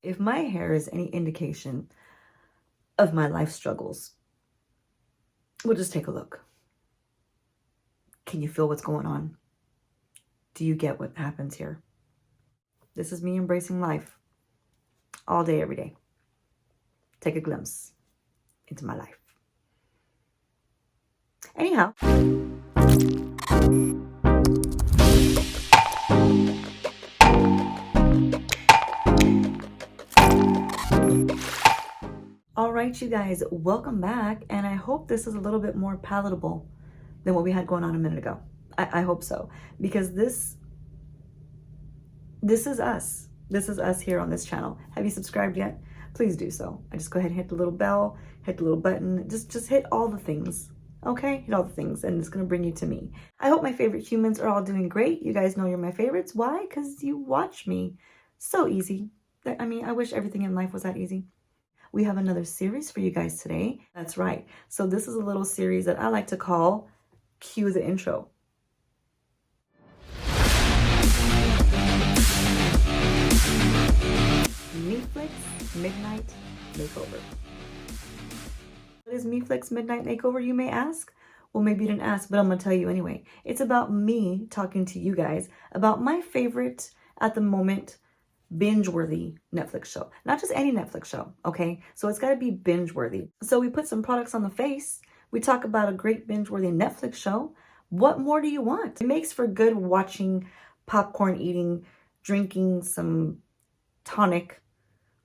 If my hair is any indication of my life struggles, we'll just take a look. Can you feel what's going on? Do you get what happens here? This is me embracing life all day, every day. Take a glimpse into my life. Anyhow. All right, you guys, welcome back. And I hope this is a little bit more palatable than what we had going on a minute ago. I hope so, because this is us. This is us here on this channel. Have you subscribed yet? Please do so. I just go ahead and hit the little bell, hit the little button, just hit all the things. Okay, hit all the things, and it's gonna bring you to me. I hope my favorite humans are all doing great. You guys know you're my favorites. Why? Because you watch me. So easy. I mean, I wish everything in life was that easy. We have another series for you guys today. That's right. So this is a little series that I like to call Cue the Intro. ME-FLIX Midnight Makeover. What is ME-FLIX Midnight Makeover, you may ask? Well, maybe you didn't ask, but I'm going to tell you anyway. It's about me talking to you guys about my favorite, at the moment, binge-worthy Netflix show. Not just any Netflix show, okay? So it's got to be binge-worthy. So we put some products on the face. We talk about a great binge-worthy Netflix show. What more do you want? It makes for good watching, popcorn eating, drinking some tonic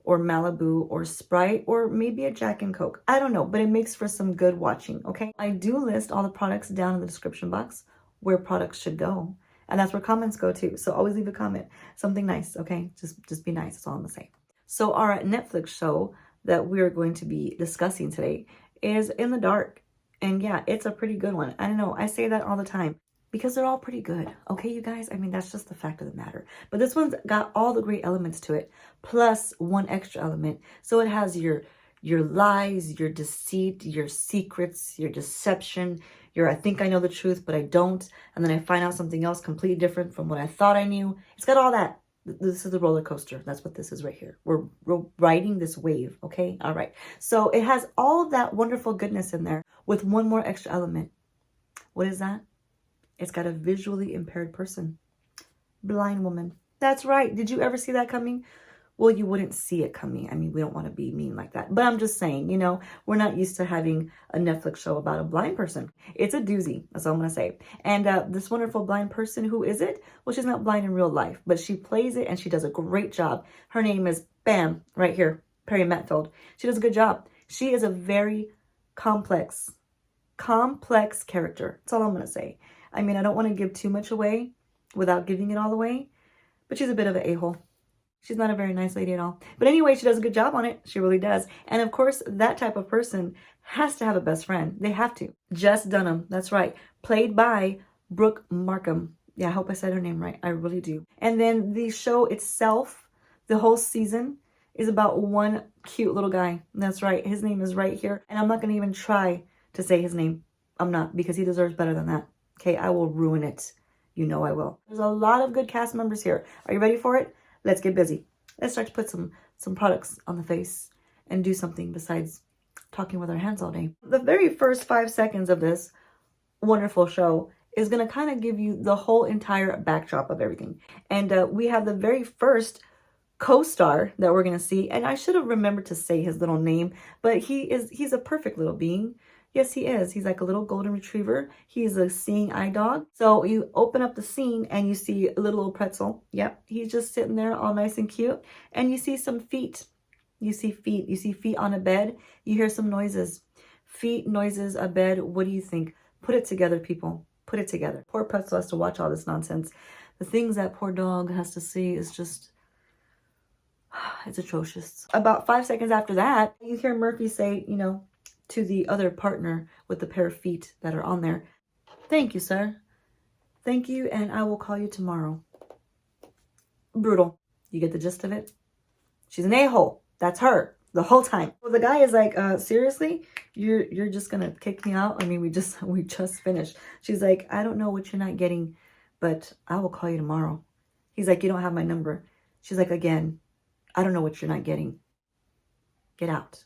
or Malibu or Sprite or maybe a Jack and Coke. I don't know, but it makes for some good watching, okay? I do list all the products down in the description box where products should go. And that's where comments go too. So always leave a comment. Something nice, okay? Just be nice. That's all I'm gonna say. So our Netflix show that we're going to be discussing today is In the Dark. And yeah, it's a pretty good one. I don't know. I say that all the time because they're all pretty good. Okay, you guys? I mean, that's just the fact of the matter. But this one's got all the great elements to it, plus one extra element. So it has your lies, your deceit, your secrets, your deception, your I think I know the truth, but I don't. And then I find out something else completely different from what I thought I knew. It's got all that. This is the roller coaster. That's what this is right here. We're riding this wave, okay? All right. So it has all of that wonderful goodness in there with one more extra element. What is that? It's got a visually impaired person. Blind woman. That's right. Did you ever see that coming? Well, you wouldn't see it coming. I mean, we don't want to be mean like that. But I'm just saying, you know, we're not used to having a Netflix show about a blind person. It's a doozy. That's all I'm going to say. And this wonderful blind person, who is it? Well, she's not blind in real life, but she plays it and she does a great job. Her name is Bam, right here, Perry Metfield. She does a good job. She is a very complex character. That's all I'm going to say. I mean, I don't want to give too much away without giving it all away, but she's a bit of an a-hole. She's not a very nice lady at all. But anyway, she does a good job on it. She really does. And of course, that type of person has to have a best friend. They have to. Jess Dunham, that's right. Played by Brooke Markham. Yeah, I hope I said her name right. I really do. And then the show itself, the whole season, is about one cute little guy. That's right. His name is right here. And I'm not going to even try to say his name. I'm not, because he deserves better than that. Okay, I will ruin it. You know I will. There's a lot of good cast members here. Are you ready for it? Let's get busy. Let's start to put some products on the face and do something besides talking with our hands all day. The very first 5 seconds of this wonderful show is going to kind of give you the whole entire backdrop of everything. And we have the very first co-star that we're going to see. And I should have remembered to say his little name, but he's a perfect little being. Yes, he is. He's like a little golden retriever. He's a seeing eye dog. So you open up the scene and you see a little old pretzel. Yep, he's just sitting there all nice and cute. And you see some feet. You see feet. You see feet on a bed. You hear some noises. Feet, noises, a bed. What do you think? Put it together, people. Put it together. Poor pretzel has to watch all this nonsense. The things that poor dog has to see is just... it's atrocious. About 5 seconds after that, you hear Murphy say, you know, to the other partner with the pair of feet that are on there, "Thank you, sir. Thank you, and I will call you tomorrow." Brutal. You get the gist of it? She's an a-hole. That's her the whole time. Well, the guy is like, seriously? You're just gonna kick me out? I mean, we just finished. She's like, "I don't know what you're not getting, but I will call you tomorrow." He's like, "You don't have my number." She's like, "Again, I don't know what you're not getting. Get out.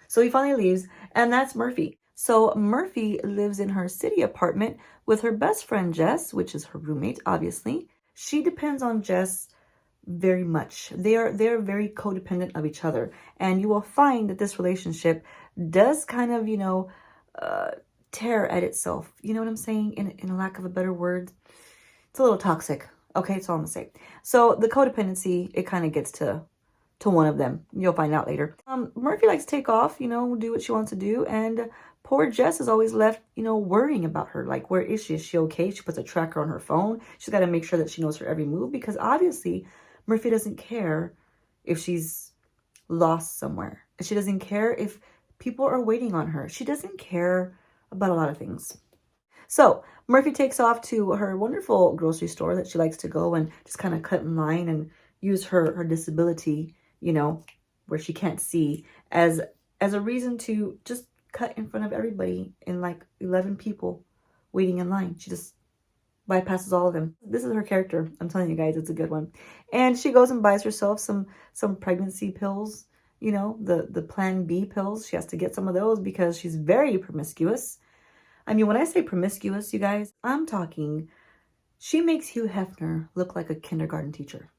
So he finally leaves, and that's Murphy. So Murphy lives in her city apartment with her best friend Jess, which is her roommate, obviously. She depends on Jess very much. They're very codependent of each other. And you will find that this relationship does kind of, tear at itself. You know what I'm saying? In a lack of a better word. It's a little toxic. Okay, that's all I'm gonna say. So the codependency, it kind of gets to one of them. You'll find out later. Murphy likes to take off, do what she wants to do. And poor Jess is always left, worrying about her. Like, where is she? Is she okay? She puts a tracker on her phone. She's got to make sure that she knows her every move, because obviously Murphy doesn't care if she's lost somewhere. She doesn't care if people are waiting on her. She doesn't care about a lot of things. So Murphy takes off to her wonderful grocery store that she likes to go and just kind of cut in line and use her disability, where she can't see, as a reason to just cut in front of everybody, in like 11 people waiting in line. She just bypasses all of them. This is her character. I'm telling you guys, it's a good one. And she goes and buys herself some pregnancy pills, the Plan B pills. She has to get some of those because she's very promiscuous. I mean, when I say promiscuous, you guys, I'm talking, she makes Hugh Hefner look like a kindergarten teacher.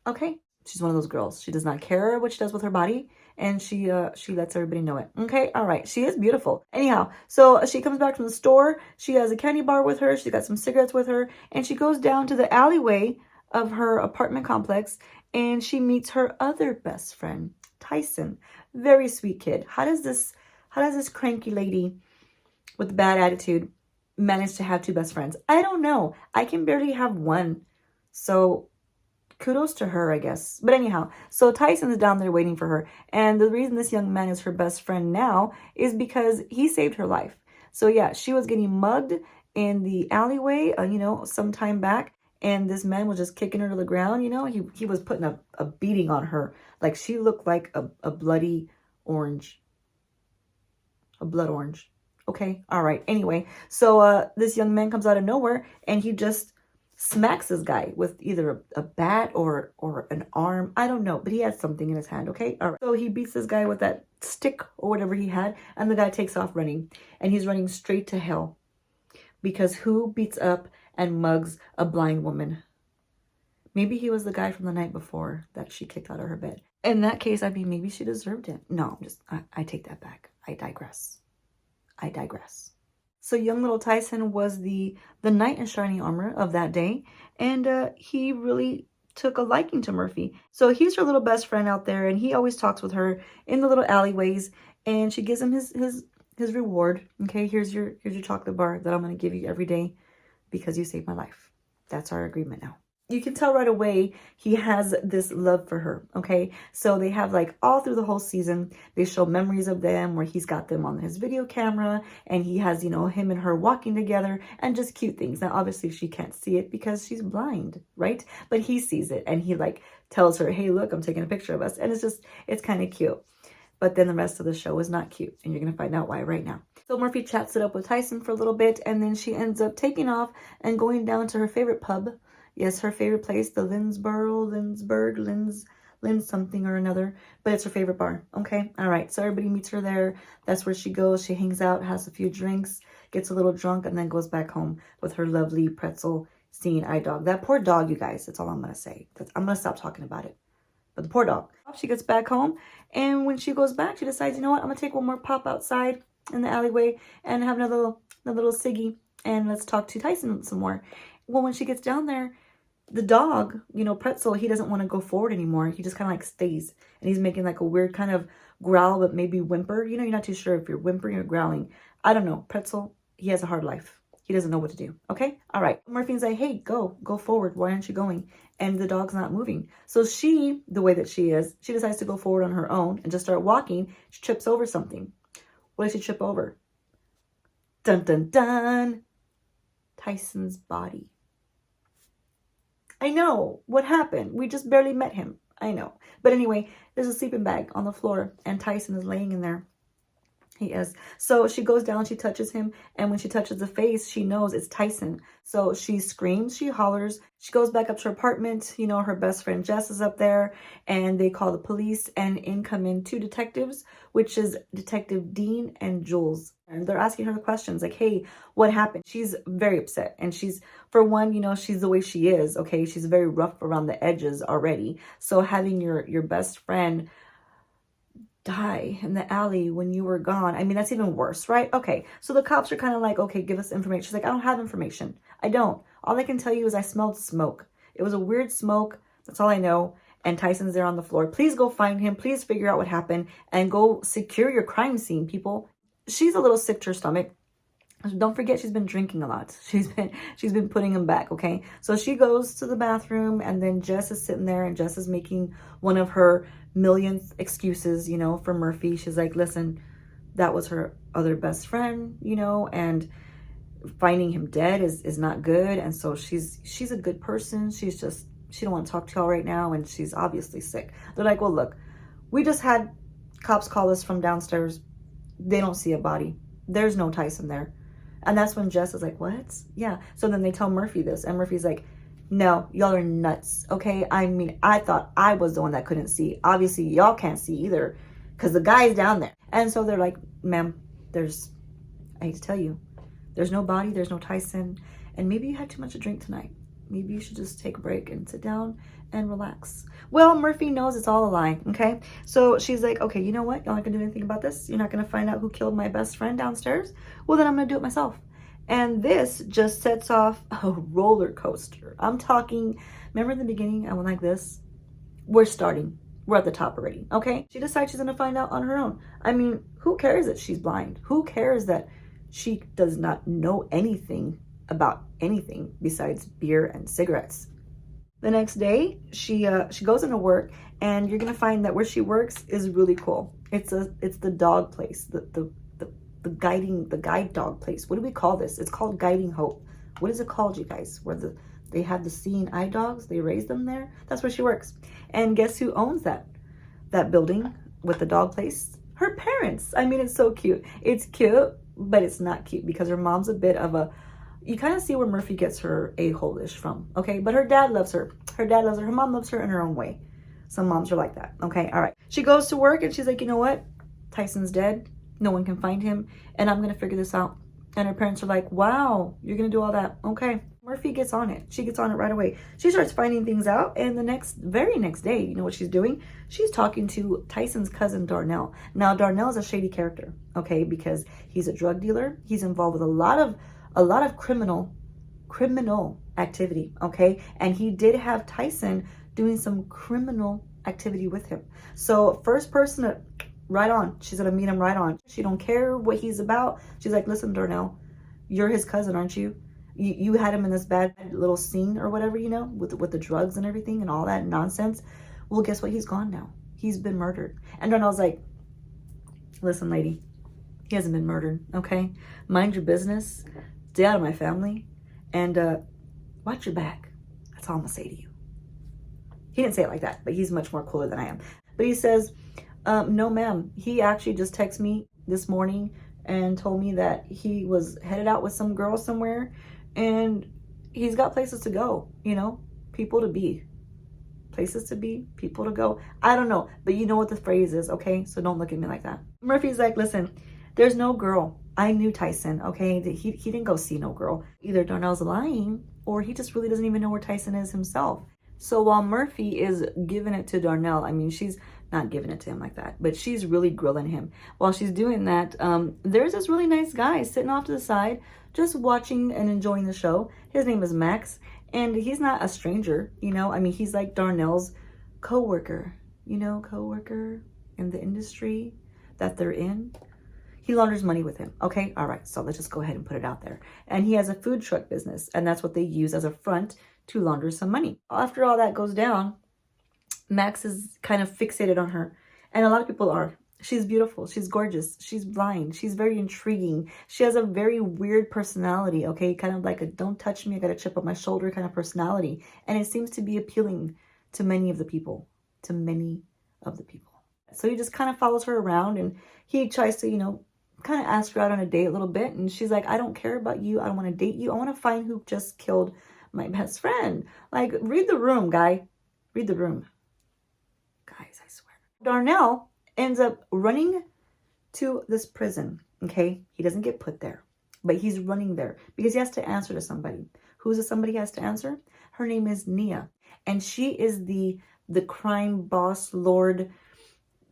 Okay? She's one of those girls. She does not care what she does with her body, and she lets everybody know it. Okay? All right. She is beautiful. Anyhow, so she comes back from the store. She has a candy bar with her. She's got some cigarettes with her, and she goes down to the alleyway of her apartment complex, and she meets her other best friend, Tyson. Very sweet kid. How does this cranky lady with bad attitude manage to have two best friends? I don't know. I can barely have one. So kudos to her, I guess. But anyhow, so Tyson's down there waiting for her. And the reason this young man is her best friend now is because he saved her life. So yeah, she was getting mugged in the alleyway, some time back. And this man was just kicking her to the ground. He was putting a beating on her. Like, she looked like a bloody orange. A blood orange. Okay, all right. Anyway, so this young man comes out of nowhere, and he just smacks this guy with either a bat or an arm. I don't know, but he had something in his hand, okay? All right. So he beats this guy with that stick or whatever he had, and the guy takes off running, and he's running straight to hell. Because who beats up and mugs a blind woman? Maybe he was the guy from the night before that she kicked out of her bed. In that case, I mean, maybe she deserved it. No, I take that back. I digress. So young little Tyson was the knight in shining armor of that day, and he really took a liking to Murphy. So he's her little best friend out there, and he always talks with her in the little alleyways, and she gives him his reward. Okay, here's your chocolate bar that I'm going to give you every day because you saved my life. That's our agreement now. You can tell right away he has this love for her, okay? So they have, like, all through the whole season, they show memories of them where he's got them on his video camera, and he has, him and her walking together, and just cute things. Now, obviously, she can't see it because she's blind, right? But he sees it, and he, like, tells her, hey, look, I'm taking a picture of us. And it's kind of cute. But then the rest of the show is not cute, and you're going to find out why right now. So Murphy chats it up with Tyson for a little bit, and then she ends up taking off and going down to her favorite pub. Yes, her favorite place, the Linz something or another, but it's her favorite bar. Okay, all right. So everybody meets her there. That's where she goes. She hangs out, has a few drinks, gets a little drunk, and then goes back home with her lovely pretzel seeing eye dog. That poor dog, you guys. That's all I'm gonna say. I'm gonna stop talking about it. But the poor dog. She gets back home, and when she goes back, she decides, you know what? I'm gonna take one more pop outside in the alleyway and have another little ciggy, and let's talk to Tyson some more. Well, when she gets down there, the dog, Pretzel, he doesn't want to go forward anymore. He just kind of like stays, and he's making like a weird kind of growl, but maybe whimper. You're not too sure if you're whimpering or growling. I don't know. Pretzel, he has a hard life. He doesn't know what to do. Okay? All right. Murphy's like, hey, go forward. Why aren't you going? And the dog's not moving. So she, the way that she is, she decides to go forward on her own and just start walking. She trips over something. What does she trip over? Dun, dun, dun. Tyson's body. I know. What happened? We just barely met him. I know. But anyway, there's a sleeping bag on the floor, and Tyson is laying in there. He is. So she goes down, she touches him, and when she touches the face, she knows it's Tyson. So she screams, she hollers, she goes back up to her apartment. You know, her best friend Jess is up there, and they call the police, and in come in two detectives, which is Detective Dean and Jules. And they're asking her the questions like, hey, what happened? She's very upset. And she's, for one, you know, she's the way she is, okay? She's very rough around the edges already. So having your best friend die in the alley when you were gone, I mean, that's even worse, right? Okay, so the cops are kind of like, okay, give us information. She's like, I don't have information. I don't. All I can tell you is I smelled smoke. It was a weird smoke. That's all I know. And Tyson's there on the floor. Please go find him. Please figure out what happened and go secure your crime scene, people. She's a little sick to her stomach. Don't forget, she's been drinking a lot. She's been putting him back, okay? So she goes to the bathroom, and then Jess is sitting there, and Jess is making one of her millionth excuses, you know, for Murphy. She's like, listen, that was her other best friend, you know, and finding him dead is not good. And so she's a good person. She don't want to talk to y'all right now, and she's obviously sick. They're like, well, look, we just had cops call us from downstairs. They don't see a body. There's no Tyson there. And that's when Jess is like, what? Yeah. So then they tell Murphy this, and Murphy's like, no, y'all are nuts, okay? I mean, I thought I was the one that couldn't see. Obviously, y'all can't see either, because the guy's down there. And so they're like, ma'am, I hate to tell you, there's no body, there's no Tyson, and maybe you had too much to drink tonight. Maybe you should just take a break and sit down and relax. Well, Murphy knows it's all a lie, okay? So she's like, okay, you know what? Y'all not gonna do anything about this? You're not gonna find out who killed my best friend downstairs? Well, then I'm gonna do it myself. And this just sets off a roller coaster. I'm talking, remember in the beginning, I went like this? We're starting. We're at the top already, okay? She decides she's gonna find out on her own. I mean, who cares that she's blind? Who cares that she does not know anything about anything besides beer and cigarettes? The next day, she goes into work, and you're gonna find that where she works is really cool. It's the dog place, the guide dog place. What do we call this? It's called Guiding Hope. What is it called, you guys? Where they have the seeing eye dogs, they raise them there. That's where she works. And guess who owns that building with the dog place? Her parents. I mean, it's so cute. It's cute, but it's not cute because her mom's a bit of a, you kind of see where Murphy gets her a-hole-ish from, okay? But her dad loves her. Her dad loves her. Her mom loves her in her own way. Some moms are like that, okay? All right. She goes to work, and she's like, you know what? Tyson's dead. No one can find him, and I'm going to figure this out. And her parents are like, wow, you're going to do all that. Okay. Murphy gets on it. She gets on it right away. She starts finding things out, and the very next day, you know what she's doing? She's talking to Tyson's cousin, Darnell. Now, Darnell's a shady character, okay, because he's a drug dealer. He's involved with a lot of criminal activity, okay? And he did have Tyson doing some criminal activity with him. So first person to right on, she's gonna meet him right on. She don't care what he's about. She's like, listen, Darnell, you're his cousin, aren't you? You had him in this bad little scene or whatever, you know, with the drugs and everything and all that nonsense. Well, guess what? He's gone now. He's been murdered. And Darnell's like, listen, lady, he hasn't been murdered, okay? Mind your business. Stay out of my family. And watch your back. That's all I'm gonna say to you. He didn't say it like that, but he's much more cooler than I am. But he says, no, ma'am. He actually just texted me this morning and told me that he was headed out with some girl somewhere, and he's got places to go, you know, people to be. Places to be, people to go. I don't know, but you know what the phrase is, okay? So don't look at me like that. Murphy's like, listen, there's no girl. I knew Tyson, okay? He didn't go see no girl. Either Darnell's lying, or he just really doesn't even know where Tyson is himself. So while Murphy is giving it to Darnell, I mean, she's not giving it to him like that, but she's really grilling him. While she's doing that, there's this really nice guy sitting off to the side, just watching and enjoying the show. His name is Max, and he's not a stranger, you know? I mean, he's like Darnell's co-worker, you know, co-worker in the industry that they're in. He launders money with him, okay? All right, so let's just go ahead and put it out there. And he has a food truck business, and that's what they use as a front to launder some money. After all that goes down, Max is kind of fixated on her, and a lot of people are. She's beautiful, she's gorgeous, she's blind, she's very intriguing. She has a very weird personality, okay? Kind of like a don't touch me, I got a chip on my shoulder kind of personality. And it seems to be appealing to many of the people, So he just kind of follows her around, and he tries to, you know, kind of asked her out on a date a little bit. And she's like, I don't care about you. I don't want to date you. I want to find who just killed my best friend. Like, read the room, guy. Read the room. Guys, I swear. Darnell ends up running to this prison, okay? He doesn't get put there, but he's running there because he has to answer to somebody. Who's the somebody he has to answer? Her name is Nia, and she is the crime boss, lord,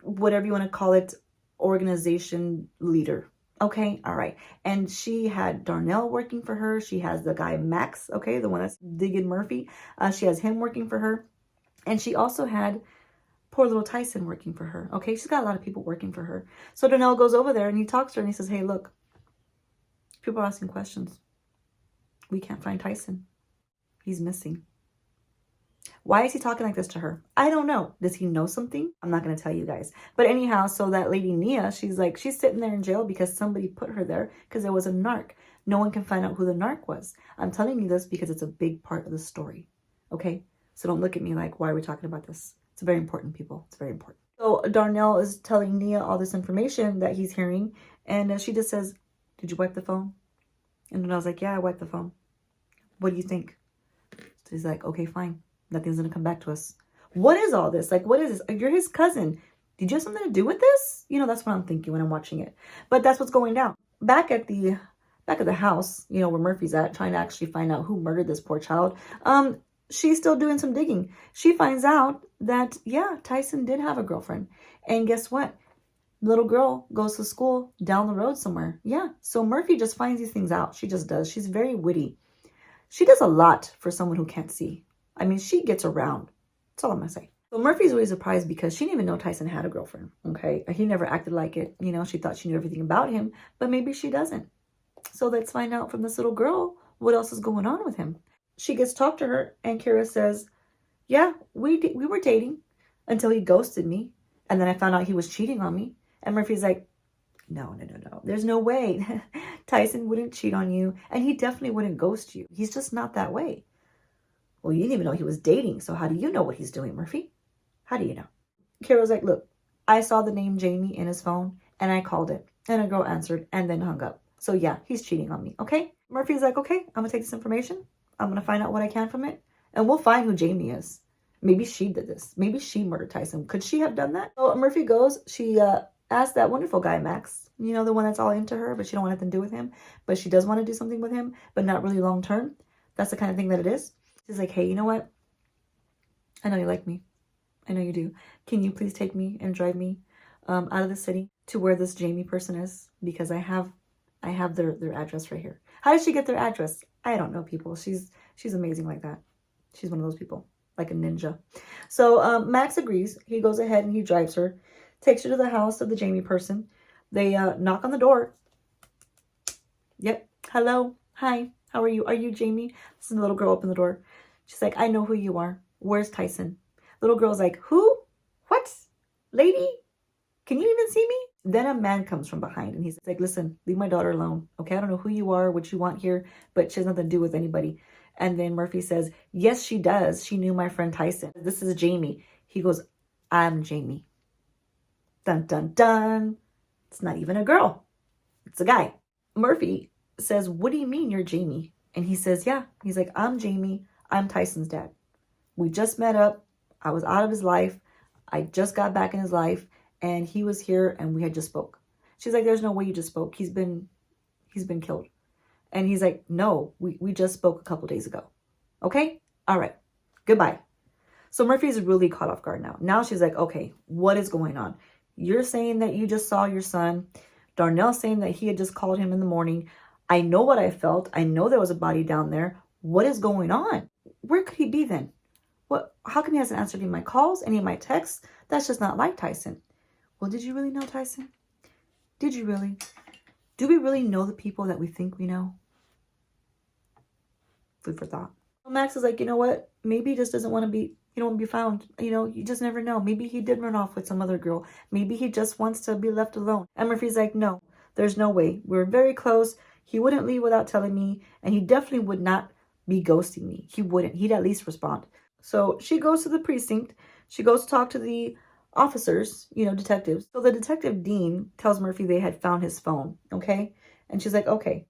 whatever you want to call it, organization leader. Okay, all right. And she had Darnell working for her. She has the guy Max, okay, the one that's digging Murphy. She has him working for her. And she also had poor little Tyson working for her. Okay, she's got a lot of people working for her. So Darnell goes over there and he talks to her and he says, hey, look, people are asking questions. We can't find Tyson. He's missing. Why is he talking like this to her? I don't know. Does he know something? I'm not going to tell you guys. But anyhow, so that lady Nia, she's sitting there in jail because somebody put her there because there was a narc. No one can find out who the narc was. I'm telling you this because it's a big part of the story. Okay? So don't look at me like, why are we talking about this? It's very important, people. It's very important. So Darnell is telling Nia all this information that he's hearing. And she just says, did you wipe the phone? And Darnell's like, yeah, I wiped the phone. What do you think? So he's like, okay, fine. Nothing's going to come back to us. What is all this? Like, what is this? You're his cousin. Did you have something to do with this? You know, that's what I'm thinking when I'm watching it. But that's what's going down. Back at the house, you know, where Murphy's at, trying to actually find out who murdered this poor child. She's still doing some digging. She finds out that, yeah, Tyson did have a girlfriend. And guess what? Little girl goes to school down the road somewhere. Yeah. So Murphy just finds these things out. She just does. She's very witty. She does a lot for someone who can't see. I mean, she gets around. That's all I'm going to say. So Murphy's really surprised because she didn't even know Tyson had a girlfriend. Okay. He never acted like it. You know, she thought she knew everything about him, but maybe she doesn't. So let's find out from this little girl what else is going on with him. She gets to talk to her and Kira says, yeah, we were dating until he ghosted me. And then I found out he was cheating on me. And Murphy's like, no. There's no way. Tyson wouldn't cheat on you. And he definitely wouldn't ghost you. He's just not that way. Well, you didn't even know he was dating. So how do you know what he's doing, Murphy? How do you know? Kira's like, look, I saw the name Jamie in his phone and I called it. And a girl answered and then hung up. So yeah, he's cheating on me. Okay. Murphy's like, okay, I'm going to take this information. I'm going to find out what I can from it. And we'll find who Jamie is. Maybe she did this. Maybe she murdered Tyson. Could she have done that? So Murphy goes. She asked that wonderful guy, Max. You know, the one that's all into her, but she don't want nothing to do with him. But she does want to do something with him, but not really long term. That's the kind of thing that it is. She's like, hey, you know what? I know you like me. I know you do. Can you please take me and drive me out of the city to where this Jamie person is? Because I have their address right here. How did she get their address? I don't know, people. She's amazing like that. She's one of those people, like a ninja. So Max agrees. He goes ahead and he drives her, takes her to the house of the Jamie person. They knock on the door. Yep. Hello. Hi. How are you? Are you Jamie? This is the little girl. Open the door. She's like, I know who you are. Where's Tyson? Little girl's like, who? What? Lady? Can you even see me? Then a man comes from behind and he's like, listen, leave my daughter alone. Okay, I don't know who you are, what you want here, but she has nothing to do with anybody. And then Murphy says, yes, she does. She knew my friend Tyson. This is Jamie. He goes, I'm Jamie. Dun, dun, dun. It's not even a girl. It's a guy. Murphy says, what do you mean you're Jamie? And he says, yeah. He's like, I'm Jamie. I'm Tyson's dad. We just met up. I was out of his life. I just got back in his life. And he was here and we had just spoke. She's like, there's no way you just spoke. He's been killed. And he's like, no, we just spoke a couple days ago. Okay? All right. Goodbye. So Murphy's really caught off guard now. Now she's like, okay, what is going on? You're saying that you just saw your son. Darnell's saying that he had just called him in the morning. I know what I felt. I know there was a body down there. What is going on? Where could he be then? How come he hasn't answered any of my calls, any of my texts? That's just not like Tyson. Well, did you really know Tyson? Did you really? Do we really know the people that we think we know? Food for thought. Max is like, you know what? Maybe he just doesn't want to be, found. You know, you just never know. Maybe he did run off with some other girl. Maybe he just wants to be left alone. And Murphy's like, no, there's no way. We're very close. He wouldn't leave without telling me. And he definitely would not be ghosting me. He wouldn't. He'd at least respond. So she goes to the precinct. She goes to talk to the officers, you know, detectives. So the detective Dean tells Murphy they had found his phone, okay? And she's like, okay,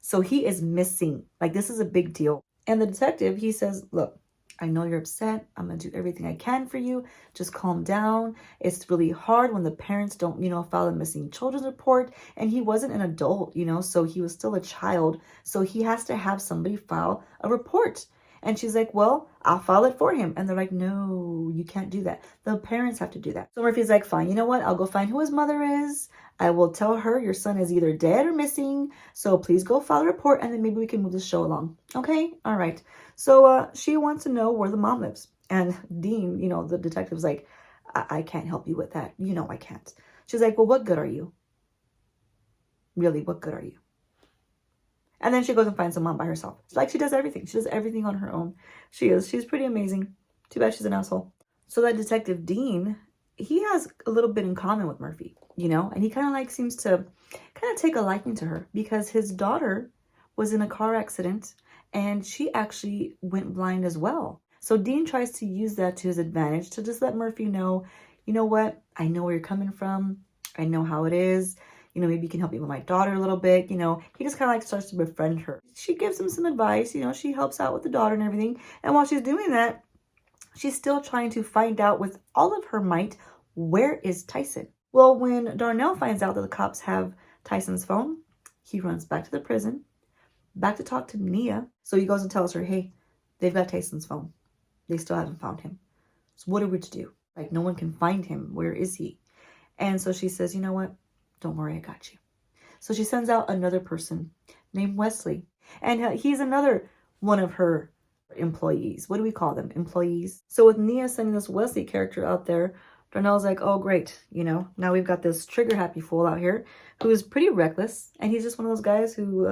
so he is missing. Like, this is a big deal. And the detective, he says, look, I know you're upset. I'm going to do everything I can for you. Just calm down. It's really hard when the parents don't, you know, file a missing children's report. And he wasn't an adult, you know, so he was still a child. So he has to have somebody file a report. And she's like, well, I'll file it for him. And they're like, no, you can't do that. The parents have to do that. So Murphy's like, fine, you know what? I'll go find who his mother is. I will tell her your son is either dead or missing. So please go file a report and then maybe we can move the show along. Okay? All right. So she wants to know where the mom lives. And Dean, you know, the detective's like, I can't help you with that. You know I can't. She's like, well, what good are you? Really, what good are you? And then she goes and finds the mom by herself. It's like she does everything. She does everything on her own. She's pretty amazing. Too bad she's an asshole. So that detective Dean, he has a little bit in common with Murphy, you know, and he kind of like seems to kind of take a liking to her because his daughter was in a car accident and she actually went blind as well. So Dean tries to use that to his advantage to just let Murphy know, you know what, I know where you're coming from. I know how it is. You know, maybe you can help me with my daughter a little bit. You know, he just kind of like starts to befriend her. She gives him some advice. You know, she helps out with the daughter and everything. And while she's doing that, she's still trying to find out with all of her might, where is Tyson? Well, when Darnell finds out that the cops have Tyson's phone, he runs back to the prison, back to talk to Nia. So he goes and tells her, hey, they've got Tyson's phone. They still haven't found him. So what are we to do? Like, no one can find him. Where is he? And so she says, you know what? Don't worry, I got you. So she sends out another person named Wesley. And he's another one of her employees. What do we call them? Employees. So with Nia sending this Wesley character out there, Darnell's like, oh, great. You know, now we've got this trigger happy fool out here who is pretty reckless. And he's just one of those guys who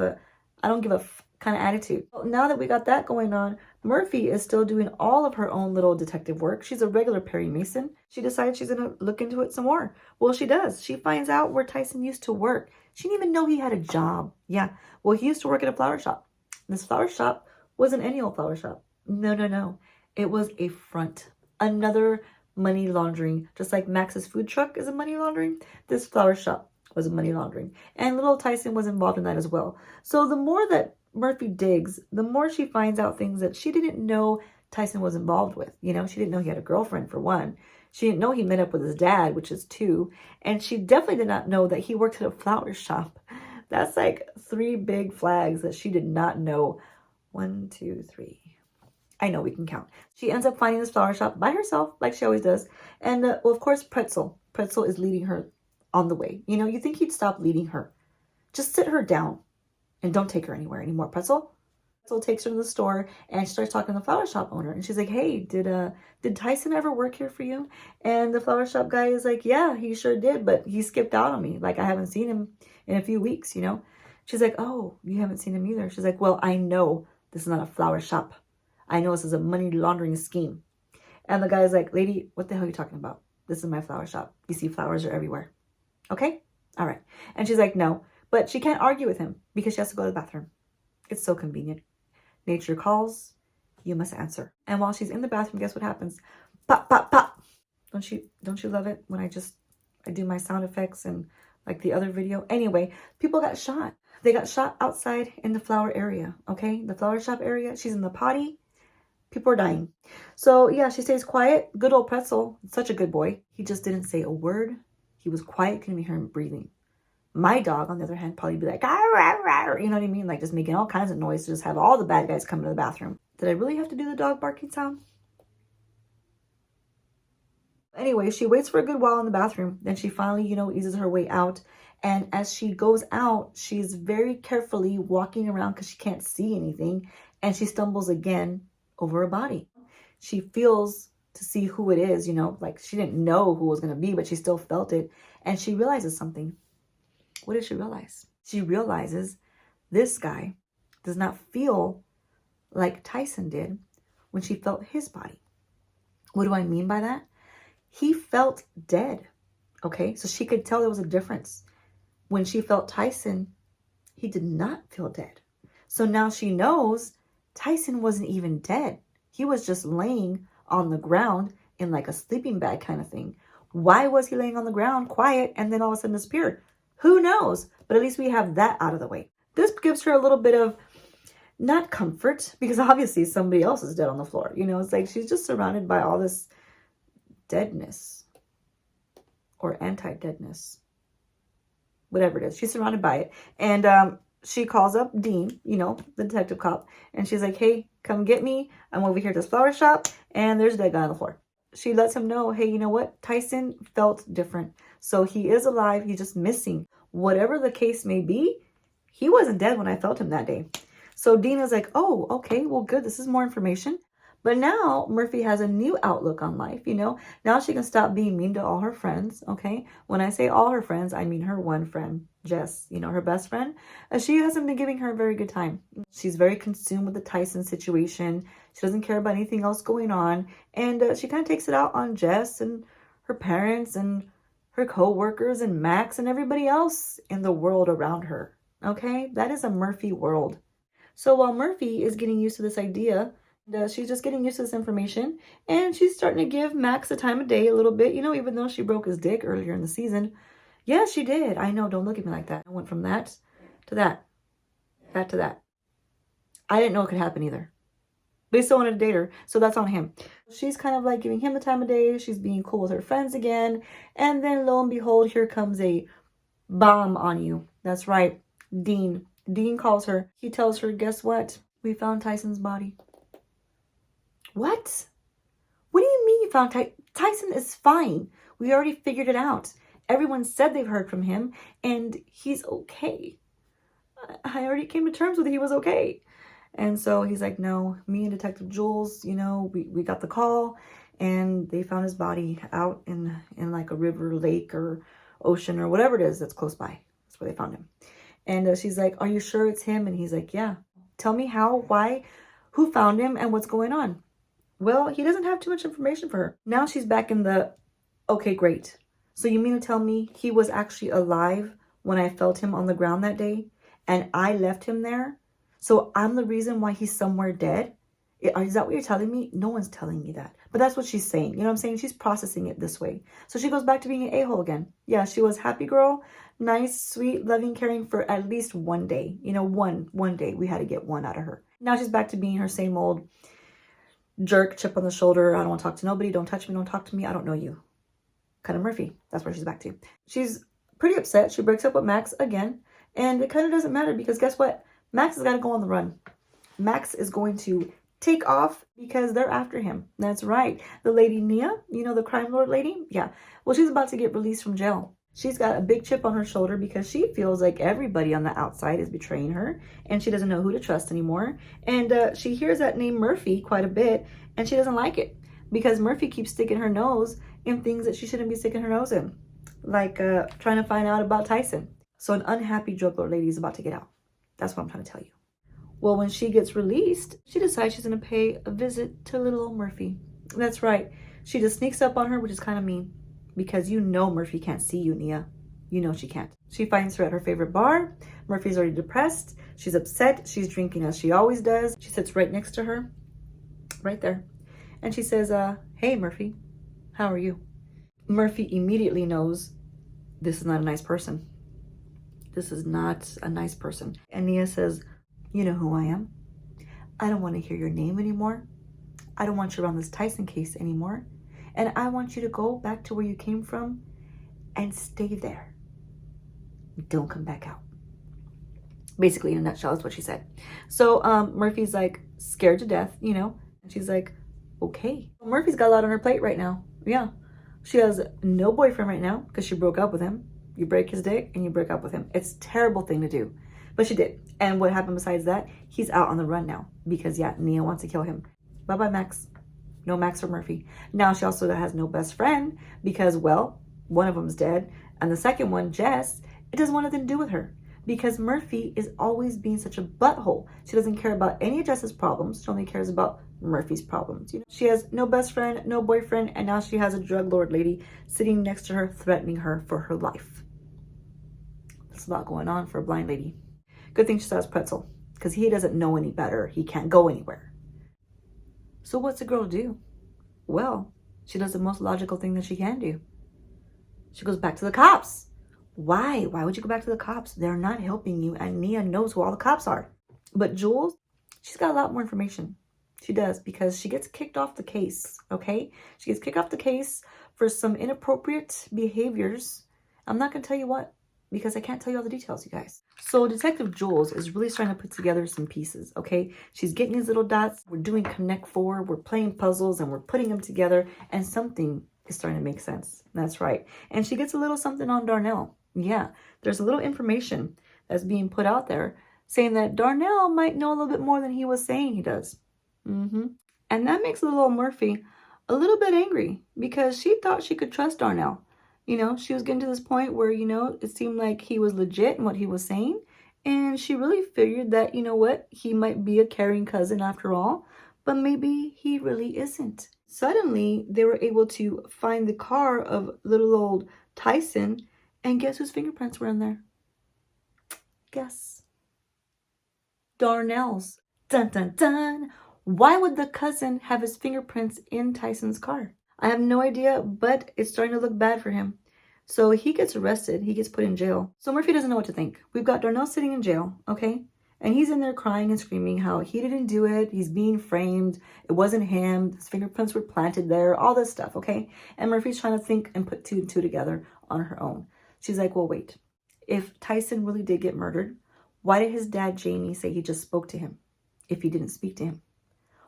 I don't give a kind of attitude. Well, now that we got that going on, Murphy is still doing all of her own little detective work. She's a regular Perry Mason. She decides she's going to look into it some more. Well, she does. She finds out where Tyson used to work. She didn't even know he had a job. Yeah. Well, he used to work at a flower shop. This flower shop wasn't any old flower shop. No, no, no. It was a front. Another money laundering. Just like Max's food truck is a money laundering, this flower shop was a money laundering. And little Tyson was involved in that as well. So the more that Murphy digs, the more she finds out things that she didn't know Tyson was involved with. You know, she didn't know he had a girlfriend, for one. She didn't know he met up with his dad, which is 2. And she definitely did not know that he worked at a flower shop. That's like 3 big flags that she did not know. 1, 2, 3. I know we can count. She ends up finding this flower shop by herself, like she always does. And, well, of course, Pretzel is leading her on the way. You know, you think he'd stop leading her. Just sit her down and don't take her anywhere anymore, Pretzel. Pretzel takes her to the store and she starts talking to the flower shop owner. And she's like, hey, did Tyson ever work here for you? And the flower shop guy is like, yeah, he sure did, but he skipped out on me. Like, I haven't seen him in a few weeks, you know? She's like, oh, you haven't seen him either. She's like, well, I know this is not a flower shop. I know this is a money laundering scheme. And the guy's like, lady, what the hell are you talking about? This is my flower shop. You see, flowers are everywhere. Okay? All right. And she's like, no. But she can't argue with him because she has to go to the bathroom. It's so convenient. Nature calls, you must answer. And while she's in the bathroom, guess what happens? Pop, pop, pop. Don't you love it when I do my sound effects and like the other video? Anyway, people got shot. They got shot outside in the flower area, okay? The flower shop area. She's in the potty. People are dying. So yeah, she stays quiet. Good old Pretzel, such a good boy. He just didn't say a word. He was quiet, couldn't even hear him breathing. My dog, on the other hand, probably be like, "Arr, arr, arr," you know what I mean? Like just making all kinds of noise to just have all the bad guys come to the bathroom. Did I really have to do the dog barking sound? Anyway, she waits for a good while in the bathroom. Then she finally, you know, eases her way out. And as she goes out, she's very carefully walking around because she can't see anything. And she stumbles again over a body. She feels to see who it is, you know, like she didn't know who it was going to be, but she still felt it. And she realizes something. What did she realize? She realizes this guy does not feel like Tyson did when she felt his body. What do I mean by that? He felt dead, okay? So she could tell there was a difference. When she felt Tyson, he did not feel dead. So now she knows Tyson wasn't even dead. He was just laying on the ground in like a sleeping bag kind of thing. Why was he laying on the ground quiet and then all of a sudden disappeared? Who knows? But at least we have that out of the way. This gives her a little bit of, not comfort, because obviously somebody else is dead on the floor. You know, it's like she's just surrounded by all this deadness or anti-deadness, whatever it is. She's surrounded by it. And she calls up Dean, you know, the detective cop, and she's like, hey, come get me. I'm over here at this flower shop, and there's a dead guy on the floor. She lets him know, hey, you know what? Tyson felt different. So he is alive. He's just missing. Whatever the case may be, he wasn't dead when I felt him that day. So Dean is like, oh, okay, well, good. This is more information. But now Murphy has a new outlook on life, you know. Now she can stop being mean to all her friends, okay? When I say all her friends, I mean her one friend, Jess, you know, her best friend. She hasn't been giving her a very good time. She's very consumed with the Tyson situation. She doesn't care about anything else going on. And she kind of takes it out on Jess and her parents and her co-workers and Max and everybody else in the world around her, okay? That is a Murphy world. So while Murphy is getting used to this idea, she's just getting used to this information, and she's starting to give Max the time of day a little bit, you know, even though she broke his dick earlier in the season. Yeah, she did. I know. Don't look at me like that. I went from that to that, that to that. I didn't know it could happen either. But he still wanted to date her, so that's on him. She's kind of like giving him the time of day. She's being cool with her friends again. And then lo and behold, here comes a bomb on you. That's right. Dean. Dean calls her. He tells her, guess what? We found Tyson's body. What? What do you mean you found Tyson is fine. We already figured it out. Everyone said they've heard from him, and he's okay. I already came to terms with it. He was okay. And so he's like, no, me and Detective Jules, you know, we got the call, and they found his body out in like a river, lake, or ocean, or whatever it is that's close by. That's where they found him. And she's like, are you sure it's him? And he's like, yeah. Tell me how, why, who found him, and what's going on. Well, he doesn't have too much information for her. Now she's back in the, okay, great. So you mean to tell me he was actually alive when I felt him on the ground that day, and I left him there? So I'm the reason why he's somewhere dead? Is that what you're telling me? No one's telling me that. But that's what she's saying. You know what I'm saying? She's processing it this way. So she goes back to being an a-hole again. Yeah, she was happy girl, nice, sweet, loving, caring for at least one day. You know, one day. We had to get one out of her. Now she's back to being her same old jerk, chip on the shoulder. I don't want to talk to nobody. Don't touch me. Don't talk to me. I don't know you. Kind of Murphy. That's where she's back to. She's pretty upset. She breaks up with Max again. And it kind of doesn't matter because guess what? Max has got to go on the run. Max is going to take off because they're after him. That's right. The lady Nia, you know, the crime lord lady? Yeah. Well, she's about to get released from jail. She's got a big chip on her shoulder because she feels like everybody on the outside is betraying her and she doesn't know who to trust anymore. And she hears that name Murphy quite a bit and she doesn't like it because Murphy keeps sticking her nose in things that she shouldn't be sticking her nose in, like trying to find out about Tyson. So an unhappy drug lord lady is about to get out. That's what I'm trying to tell you. Well, when she gets released, she decides she's going to pay a visit to little old Murphy. That's right. She just sneaks up on her, which is kind of mean. Because you know Murphy can't see you, Nia. You know she can't. She finds her at her favorite bar. Murphy's already depressed. She's upset. She's drinking as she always does. She sits right next to her. Right there. And she says, hey, Murphy. How are you? Murphy immediately knows this is not a nice person. This is not a nice person. And Nia says, you know who I am. I don't want to hear your name anymore. I don't want you around this Tyson case anymore. And I want you to go back to where you came from and stay there. Don't come back out. Basically, in a nutshell, is what she said. So Murphy's like scared to death, you know. And she's like, okay. Murphy's got a lot on her plate right now. Yeah. She has no boyfriend right now because she broke up with him. You break his dick and you break up with him. It's a terrible thing to do. But she did. And what happened besides that? He's out on the run now. Because, yeah, Nia wants to kill him. Bye-bye, Max. No Max or Murphy. Now she also has no best friend because, well, one of them's dead. And the second one, Jess, it doesn't want nothing to do with her. Because Murphy is always being such a butthole. She doesn't care about any of Jess's problems. She only cares about Murphy's problems. You know, she has no best friend, no boyfriend, and now she has a drug lord lady sitting next to her, threatening her for her life. There's a lot going on for a blind lady. Good thing she still has Pretzel, because he doesn't know any better. He can't go anywhere. So what's a girl do? Well, she does the most logical thing that she can do. She goes back to the cops. Why? Why would you go back to the cops? They're not helping you, and Nia knows who all the cops are. But Jules, she's got a lot more information. She does, because she gets kicked off the case, okay? She gets kicked off the case for some inappropriate behaviors. I'm not going to tell you what, because I can't tell you all the details, you guys. So Detective Jules is really starting to put together some pieces, okay? She's getting these little dots. We're doing Connect Four. We're playing puzzles, and we're putting them together, and something is starting to make sense. That's right. And she gets a little something on Darnell. Yeah, there's a little information that's being put out there saying that Darnell might know a little bit more than he was saying he does. And that makes little old Murphy a little bit angry, because she thought she could trust Darnell. You know, she was getting to this point where, you know, it seemed like he was legit in what he was saying. And she really figured that, you know what, he might be a caring cousin after all, but maybe he really isn't. Suddenly, they were able to find the car of little old Tyson, and guess whose fingerprints were in there? Guess. Darnell's. Dun, dun, dun. Why would the cousin have his fingerprints in Tyson's car? I have no idea, but it's starting to look bad for him. So he gets arrested. He gets put in jail. So Murphy doesn't know what to think. We've got Darnell sitting in jail, okay? And he's in there crying and screaming how he didn't do it. He's being framed. It wasn't him. His fingerprints were planted there. All this stuff, okay? And Murphy's trying to think and put two and two together on her own. She's like, well, wait. If Tyson really did get murdered, why did his dad, Jamie, say he just spoke to him if he didn't speak to him?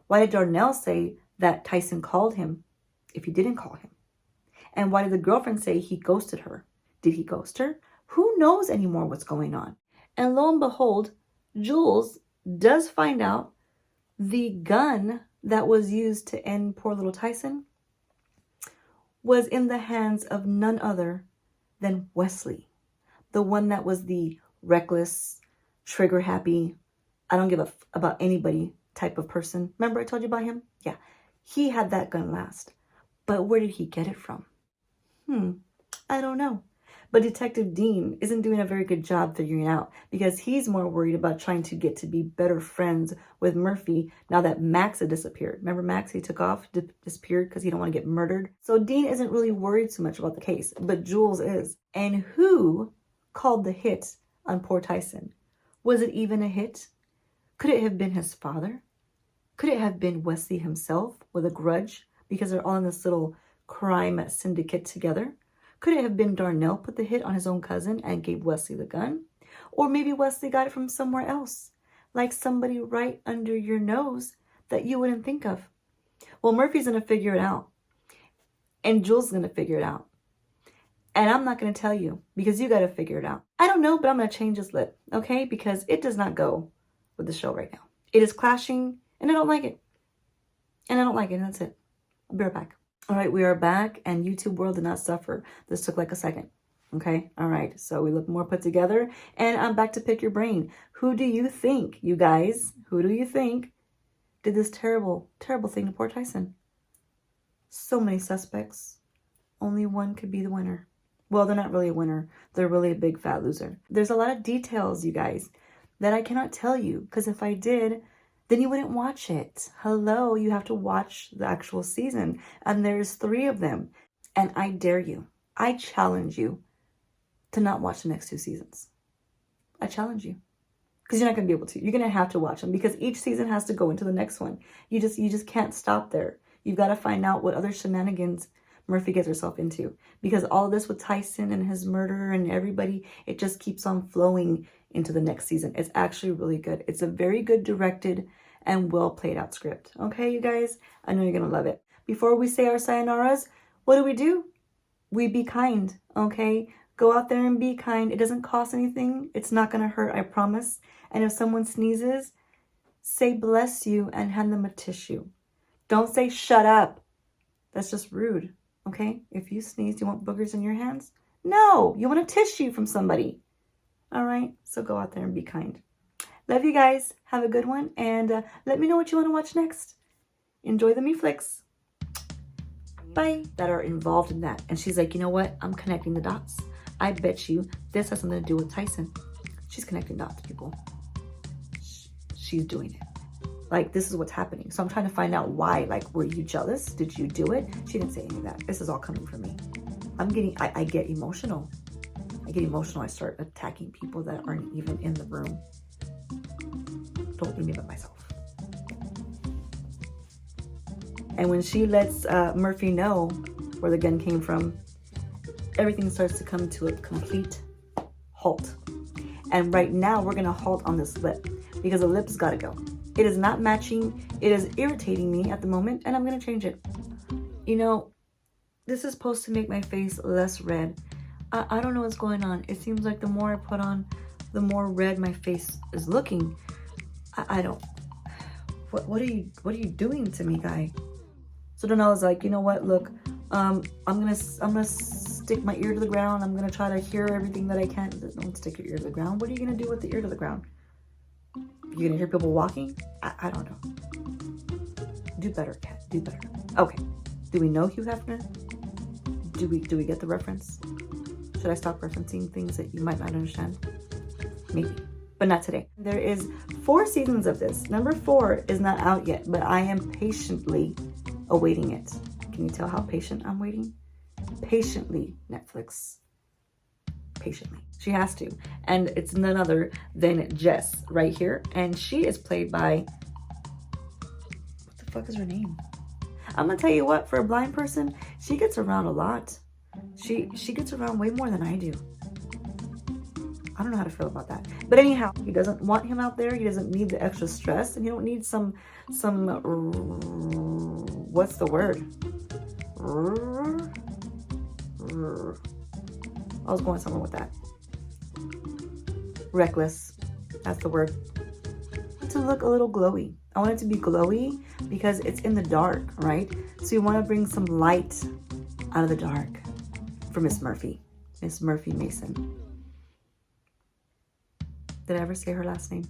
Why did Darnell say that Tyson called him if he didn't call him? And why did the girlfriend say he ghosted her? Did he ghost her? Who knows anymore what's going on? And lo and behold, Jules does find out the gun that was used to end poor little Tyson was in the hands of none other than Wesley. The one that was the reckless, trigger happy, I don't give a about anybody type of person. Remember I told you about him? Yeah. He had that gun last. But where did he get it from? I don't know. But Detective Dean isn't doing a very good job figuring it out, because he's more worried about trying to get to be better friends with Murphy now that Max had disappeared. Remember Max? He took off, disappeared because he don't want to get murdered. So Dean isn't really worried so much about the case, but Jules is. And who called the hit on poor Tyson? Was it even a hit? Could it have been his father? Could it have been Wesley himself with a grudge because they're all in this little crime syndicate together? Could it have been Darnell put the hit on his own cousin and gave Wesley the gun? Or maybe Wesley got it from somewhere else, like somebody right under your nose that you wouldn't think of. Well, Murphy's going to figure it out. And Jules is going to figure it out. And I'm not going to tell you, because you got to figure it out. I don't know, but I'm going to change this lip, okay? Because it does not go with the show right now. It is clashing, and I don't like it. And I don't like it, and that's it. I'll be right back. All right, we are back, and YouTube world did not suffer. This took like a second, okay? All right, so we look more put together, and I'm back to pick your brain. Who do you think, you guys, who do you think did this terrible, terrible thing to poor Tyson? So many suspects. Only one could be the winner. Well, they're not really a winner. They're really a big fat loser. There's a lot of details, you guys, that I cannot tell you, because if I did, then you wouldn't watch it. Hello, you have to watch the actual season. And there's 3 of them. And I dare you, I challenge you to not watch the next 2 seasons. I challenge you. Because you're not going to be able to. You're going to have to watch them, because each season has to go into the next one. You just can't stop there. You've got to find out what other shenanigans Murphy gets herself into. Because all of this with Tyson and his murder and everybody, it just keeps on flowing into the next season. It's actually really good. It's a very good directed and well played out script. Okay, you guys? I know you're going to love it. Before we say our sayonaras, what do? We be kind, okay? Go out there and be kind. It doesn't cost anything. It's not going to hurt, I promise. And if someone sneezes, say bless you and hand them a tissue. Don't say shut up. That's just rude, okay? If you sneeze, you want boogers in your hands? No, you want a tissue from somebody. All right, so go out there and be kind. Love you guys. Have a good one. And let me know what you want to watch next. Enjoy the ME-FLIX. Bye. That are involved in that. And she's like, you know what? I'm connecting the dots. I bet you this has something to do with Tyson. She's connecting dots, people. She's doing it. Like, this is what's happening. So I'm trying to find out why. Like, were you jealous? Did you do it? She didn't say any of that. This is all coming from me. I get emotional. I get emotional. I start attacking people that aren't even in the room. Don't leave me by myself. And when she lets Murphy know where the gun came from, everything starts to come to a complete halt. And right now we're gonna halt on this lip because the lip's gotta go. It is not matching. It is irritating me at the moment, and I'm gonna change it. You know, this is supposed to make my face less red. I don't know what's going on. It seems like the more I put on, the more red my face is looking. I don't. What are you doing to me, guy? So then I was like, you know what? Look, I'm gonna stick my ear to the ground. I'm gonna try to hear everything that I can. Don't stick your ear to the ground. What are you gonna do with the ear to the ground? You gonna hear people walking? I don't know. Do better, cat. Do better. Okay. Do we know Hugh Hefner? Do we get the reference? Should I stop referencing things that you might not understand? Maybe, but not today. There is 4 seasons of this. Number 4 is not out yet, but I am patiently awaiting it. Can you tell how patient I'm waiting? Patiently, Netflix. Patiently. She has to. And it's none other than Jess right here. And she is played by, what the fuck is her name? I'm gonna tell you what, for a blind person, she gets around a lot. She gets around way more than I do. I don't know how to feel about that. But anyhow, he doesn't want him out there. He doesn't need the extra stress, and you don't need some what's the word? I was going somewhere with that. Reckless. That's the word. To look a little glowy. I want it to be glowy because it's in the dark, right? So you want to bring some light out of the dark for Miss Murphy. Miss Murphy Mason. Did I ever say her last name?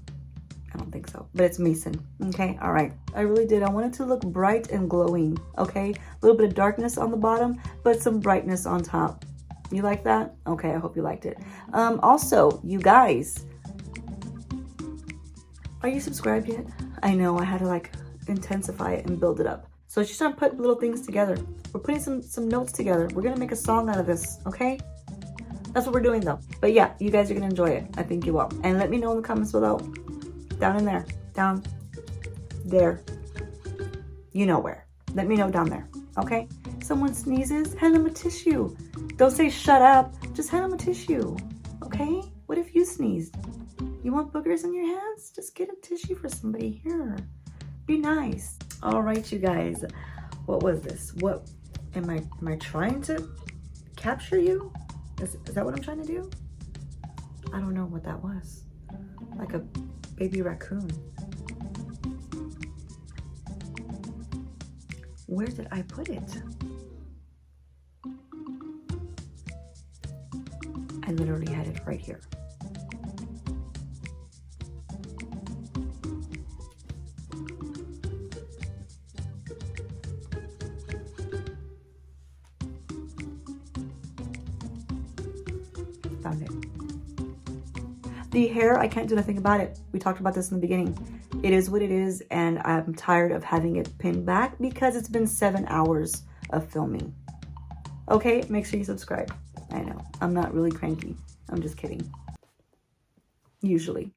I don't think so, but it's Mason. Okay, all right. I really did. I want it to look bright and glowing, okay? A little bit of darkness on the bottom, but some brightness on top. You like that? Okay, I hope you liked it. Also, you guys, are you subscribed yet? I know, I had to like intensify it and build it up. So she's trying to put little things together. We're putting some notes together. We're gonna make a song out of this, okay? That's what we're doing though. But yeah, you guys are gonna enjoy it. I think you will. And let me know in the comments below. Down in there. Down there. You know where. Let me know down there, okay? Someone sneezes, hand them a tissue. Don't say shut up. Just hand them a tissue, okay? What if you sneezed? You want boogers in your hands? Just get a tissue for somebody here. Be nice. All right, you guys. What was this? What am I trying to capture you? Is that what I'm trying to do? I don't know what that was. Like a baby raccoon. Where did I put it? I literally had it right here. Found it. The hair, I can't do nothing about it. We talked about this in the beginning. It is what it is, and I'm tired of having it pinned back because it's been 7 hours of filming. Okay, make sure you subscribe. I know, I'm not really cranky. I'm just kidding. Usually.